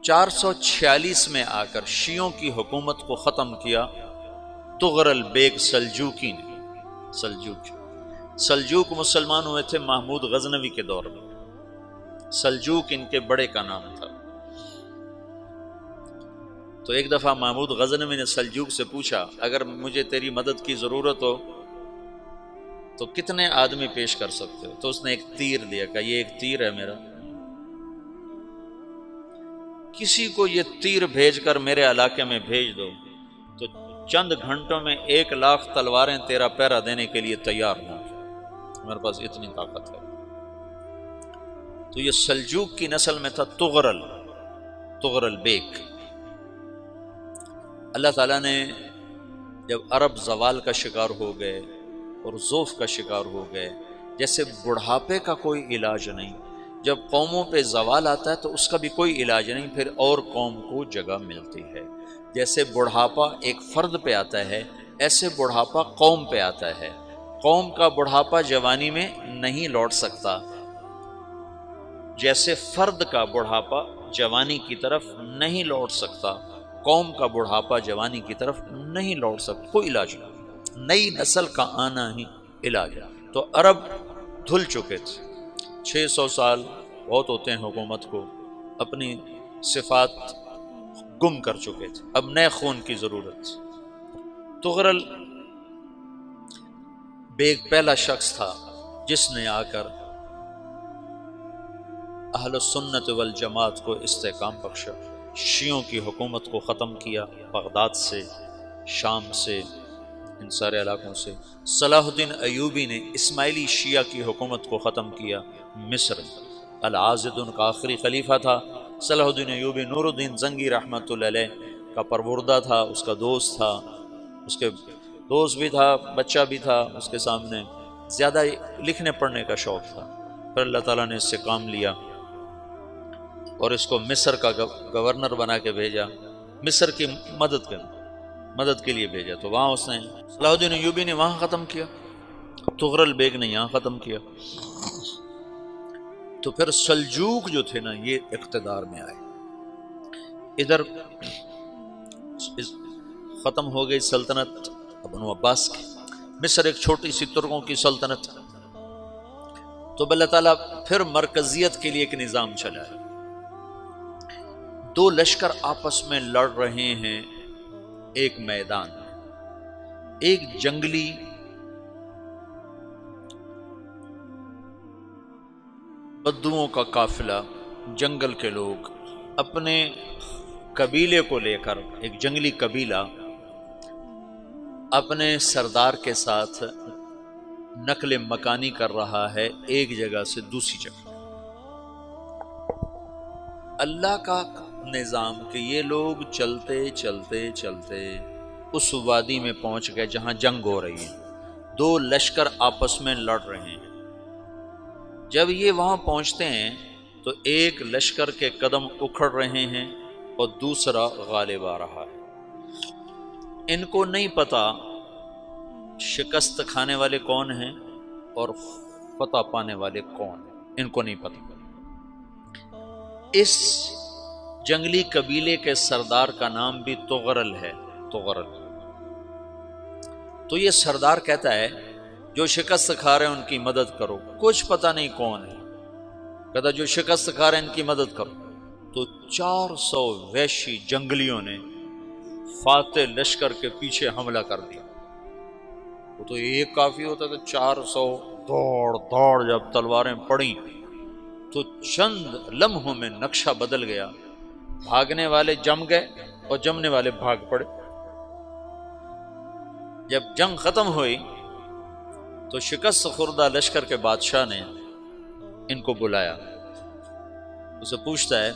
446 में आकर शियों की हुकूमत को ख़त्म किया तुगरल बेग सल्जूकी ने। सल्जूक मुसलमान हुए थे महमूद गजनवी के दौर में। सल्जूक इनके बड़े का नाम था। तो एक दफ़ा महमूद गजनवी ने सल्जूक से पूछा, अगर मुझे तेरी मदद की ज़रूरत हो तो कितने आदमी पेश कर सकते हो? तो उसने एक तीर दिया, कहा ये एक तीर है मेरा, किसी को ये तीर भेजकर मेरे इलाके में भेज दो तो चंद घंटों में 1,00,000 तलवारें तेरा पहरा देने के लिए तैयार हों। मेरे पास इतनी ताकत है। तो ये सल्जूक की नस्ल में था तुगरल बेग। अल्लाह ताला ने जब अरब जवाल का शिकार हो गए और ज़ौफ़ का शिकार हो गए, जैसे बुढ़ापे का कोई इलाज नहीं, जब कौमों पे जवाल आता है तो उसका भी कोई इलाज नहीं, फिर और कौम को जगह मिलती है। जैसे बुढ़ापा एक फर्द पे आता है, ऐसे बुढ़ापा कौम पे आता है। कौम का बुढ़ापा जवानी में नहीं लौट सकता, जैसे फर्द का बुढ़ापा जवानी की तरफ नहीं लौट सकता, कौम का बुढ़ापा जवानी की तरफ नहीं लौट सकता। कोई इलाज नहीं, नई नस्ल का आना ही इलाज है। तो अरब धुल चुके थे, 600 साल बहुत होते हैं हुकूमत को, अपनी सिफात गुम कर चुके थे, अब नए खून की जरूरत थी। तुगरल बेग पहला शख्स था जिसने आकर अहल सुन्नत वल जमात को इस्तेकाम बख्शा, शियों की हुकूमत को ख़त्म किया, बगदाद से, शाम से, इन सारे इलाकों से। सलाहुद्दीन अयूबी ने इस्माइली शिया की हुकूमत को ख़त्म किया मिस्र। अल-आज़िद उनका आखिरी खलीफा था। सलाहुद्दीन अयूबी नूरुद्दीन ज़ंगी रहमतुल्लाह अलैह का परवरदा था, उसका दोस्त था, उसके दोस्त भी था, बच्चा भी था उसके सामने। ज़्यादा लिखने पढ़ने का शौक़ था। फिर अल्लाह ताला ने इससे काम लिया और इसको मिस्र का गवर्नर बना के भेजा, मिस्र की मदद के लिए भेजा। तो वहाँ उसने, सलाहुद्दीन अयूबी ने वहाँ ख़त्म किया, तुगरल बेग ने यहाँ ख़त्म किया। तो फिर सल्जूक जो थे ना, ये इक़्तिदार में आए। इधर ख़त्म हो गई सल्तनत बनु अब्बास की, मिस्र एक छोटी सी तुर्कों की सल्तनत। तो अल्लाह ताला फिर मरकजियत के लिए एक निज़ाम चलाया। दो लश्कर आपस में लड़ रहे हैं एक मैदान में। एक जंगली बद्दुओं का काफिला, जंगल के लोग अपने कबीले को लेकर, एक जंगली कबीला अपने सरदार के साथ नकल मकानी कर रहा है एक जगह से दूसरी जगह। अल्लाह का निज़ाम कि ये लोग चलते चलते चलते उस वादी में पहुंच गए जहां जंग हो रही है, दो लश्कर आपस में लड़ रहे हैं। जब ये वहां पहुंचते हैं तो एक लश्कर के कदम उखड़ रहे हैं और दूसरा गालिब आ रहा है। इनको नहीं पता शिकस्त खाने वाले कौन हैं और फतह पाने वाले कौन हैं, इनको नहीं पता। इस जंगली कबीले के सरदार का नाम भी तुगरल है, तुगरल। तो ये सरदार कहता है जो शिकस्त खा रहे हैं उनकी मदद करो। कुछ पता नहीं कौन है, कहता जो शिकस्त खा रहे हैं इनकी मदद करो। तो 400 वैशी जंगलियों ने फाते लश्कर के पीछे हमला कर दिया। वो तो एक काफी होता था, 400 दौड़ दौड़ जब तलवारें पड़ी तो चंद लम्हों में नक्शा बदल गया। भागने वाले जम गए और जमने वाले भाग पड़े। जब जंग खत्म हुई तो शिकस्त खुर्दा लश्कर के बादशाह ने इनको बुलाया। उसे पूछता है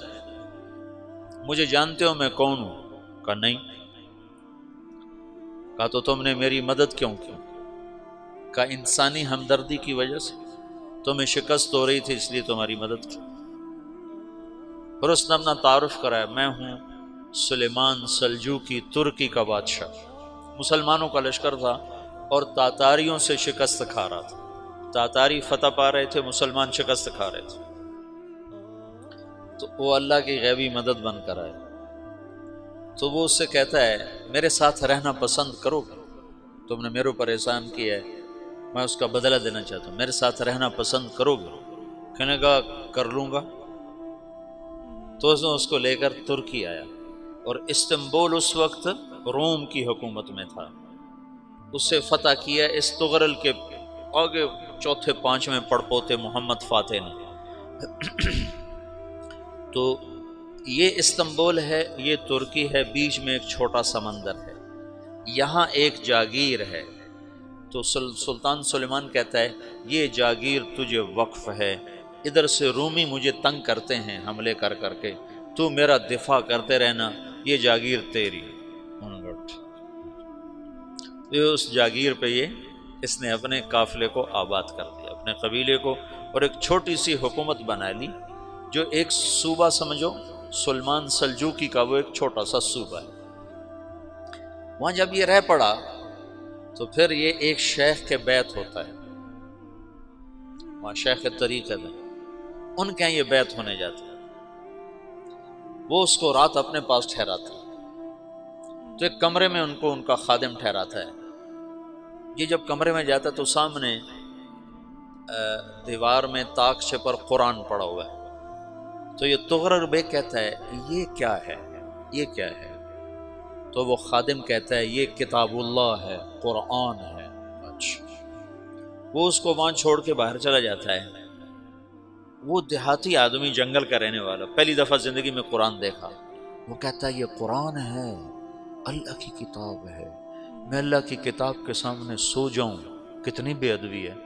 मुझे जानते हो मैं कौन हूं? कहा नहीं। कहा तो तुमने मेरी मदद क्यों की? कहा इंसानी हमदर्दी की वजह से, तुम्हें शिकस्त हो रही थी इसलिए तुम्हारी मदद की। फिर उसने अपना तारुफ कराया, मैं हूं सुलेमान सल्जूकी, तुर्की का बादशाह। मुसलमानों का लश्कर था और तातारियों से शिकस्त खा रहा था। तातारी फतह पा रहे थे, मुसलमान शिकस्त खा रहे थे। तो वो अल्लाह की गैबी मदद बनकर आए। तो वो उससे कहता है मेरे साथ रहना पसंद करोगे, तुमने मेरे ऊपर एहसान किया है, मैं उसका बदला देना चाहता हूँ, मेरे साथ रहना पसंद करोगे? कहने का कर लूँगा। तो उसने उसको लेकर तुर्की आया और इस्तांबुल उस वक्त रोम की हुकूमत में था। उससे फतह किया इस तुगरल के आगे चौथे पांचवें पड़पोते मोहम्मद फातेह ने। तो ये इस्तांबुल है, ये तुर्की है, बीच में एक छोटा समंदर है, यहाँ एक जागीर है। तो सुल्तान सुलेमान कहता है ये जागीर तुझे वक्फ है, इधर से रूमी मुझे तंग करते हैं हमले कर करके, तू मेरा दिफा करते रहना, ये जागीर तेरी। ये उस जागीर पे इसने अपने काफिले को आबाद कर दिया, अपने कबीले को, और एक छोटी सी हुकूमत बना ली, जो एक सूबा समझो सुलेमान सल्जूकी का, वो एक छोटा सा सूबा है। वहां जब ये रह पड़ा तो फिर ये एक शेख के बैत होता है, वहां शेख तरीक़े में उनके यहाँ ये बैत होने जाता है। वो उसको रात अपने पास ठहराता है, तो एक कमरे में उनको उनका खादिम ठहराता है। ये जब कमरे में जाता है तो सामने दीवार में ताकशे पर कुरान पड़ा हुआ है। तो ये तुगरल बेग कहता है ये क्या है, ये क्या है? तो वो खादिम कहता है ये किताबुल्लाह है, कुरान है। अच्छा। वो उसको वहां छोड़ के बाहर चला जाता है। वो देहाती आदमी, जंगल का रहने वाला, पहली दफा जिंदगी में कुरान देखा। वो कहता है ये कुरान है, अल्लाह की किताब है, मैं अल्लाह की किताब के सामने सो जाऊं, कितनी बेअदबी है।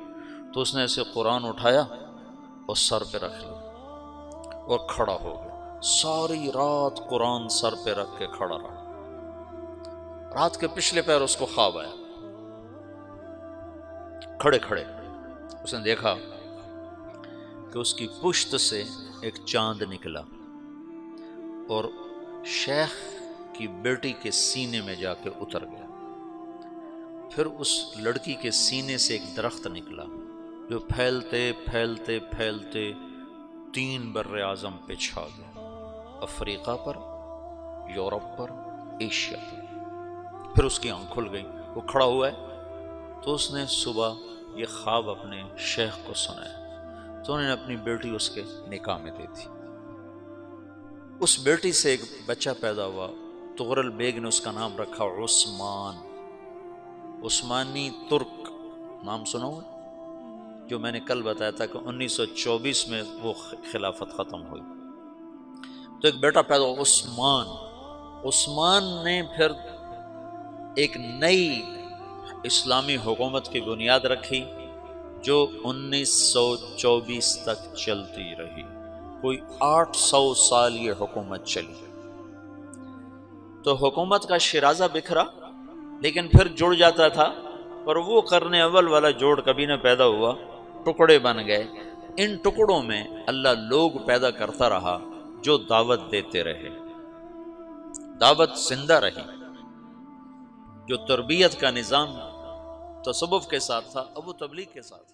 तो उसने ऐसे कुरान उठाया और सर पे रख लिया और खड़ा हो गया। सारी रात कुरान सर पे रख के खड़ा रहा। रात के पिछले पैर उसको ख्वाब आया, खड़े खड़े उसने देखा कि उसकी पुश्त से एक चांद निकला और शेख की बेटी के सीने में जाके उतर गया। फिर उस लड़की के सीने से एक दरख्त निकला जो फैलते फैलते फैलते 3 बर्रे आज़म पे छा गया, अफ्रीका पर, यूरोप पर, एशिया पर। फिर उसकी आंख खुल गई, वो खड़ा हुआ है। तो उसने सुबह ये ख्वाब अपने शेख को सुनाया, तो उन्होंने अपनी बेटी उसके निकाह में दे दी। उस बेटी से एक बच्चा पैदा हुआ, तुगरल बेग ने उसका नाम रखा उस्मान। उस्मानी तुर्क नाम सुना हुआ, जो मैंने कल बताया था कि 1924 में वो खिलाफत ख़त्म हुई। तो एक बेटा पैदा हुआ उस्मान। उस्मान ने फिर एक नई इस्लामी हुकूमत की बुनियाद रखी जो 1924 तक चलती रही। कोई 800 साल ये हुकूमत चली। तो हुकूमत का शिराजा बिखरा, लेकिन फिर जुड़ जाता था, पर वो करने अव्वल वाला जोड़ कभी न पैदा हुआ, टुकड़े बन गए। इन टुकड़ों में अल्लाह लोग पैदा करता रहा जो दावत देते रहे, दावत जिंदा रही। जो तरबियत का निज़ाम तसव्वुफ के साथ था, अब वो तबलीग के साथ।